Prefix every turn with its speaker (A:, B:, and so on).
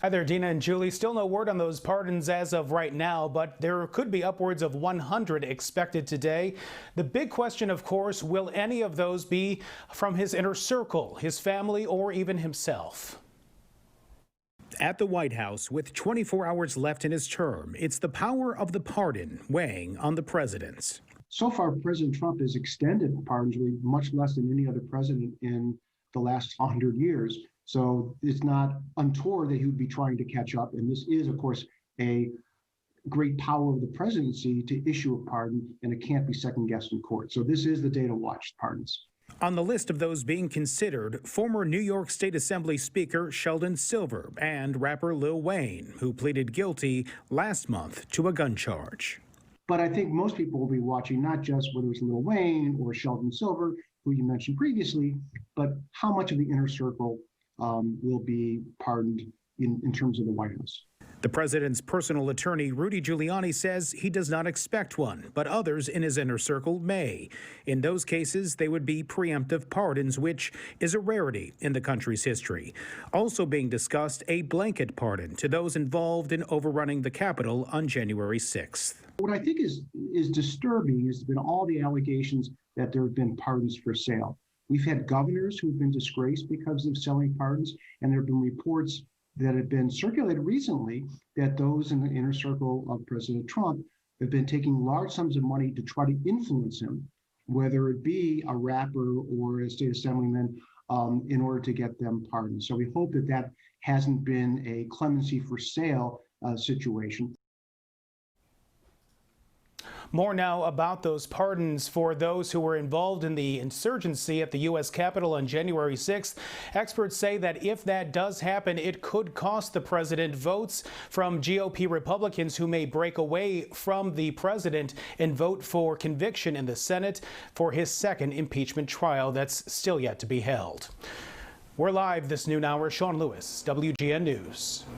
A: Hi there, Dina and Julie. Still no word on those pardons as of right now, but there could be upwards of 100 expected today. The big question, of course, will any of those be from his inner circle, his family, or even himself? At the White House, with 24 hours left in his term, it's the power of the pardon weighing on the president.
B: So far, President Trump has extended pardons really much less than any other president in the last 100 years. So it's not untoward that he would be trying to catch up. And this is, of course, a great power of the presidency to issue a pardon, and it can't be second guessed in court. So this is the day to watch pardons.
A: On the list of those being considered, former New York State Assembly Speaker Sheldon Silver and rapper Lil Wayne, who pleaded guilty last month to a gun charge.
B: But I think most people will be watching not just whether it's Lil Wayne or Sheldon Silver, who you mentioned previously, but how much of the inner circle will be pardoned in terms of the White House.
A: The president's personal attorney, Rudy Giuliani, says he does not expect one, but others in his inner circle may. In those cases, they would be preemptive pardons, which is a rarity in the country's history. Also being discussed, a blanket pardon to those involved in overrunning the Capitol on January 6th.
B: What I think is disturbing has been all the allegations that there have been pardons for sale. We've had governors who've been disgraced because of selling pardons, and there have been reports that have been circulated recently that those in the inner circle of President Trump have been taking large sums of money to try to influence him, whether it be a rapper or a state assemblyman, in order to get them pardoned. So we hope that that hasn't been a clemency for sale situation.
A: More now about those pardons for those who were involved in the insurgency at the U.S. Capitol on January 6th. Experts say that if that does happen, it could cost the president votes from GOP Republicans who may break away from the president and vote for conviction in the Senate for his second impeachment trial that's still yet to be held. We're live this noon hour. Sean Lewis, WGN News.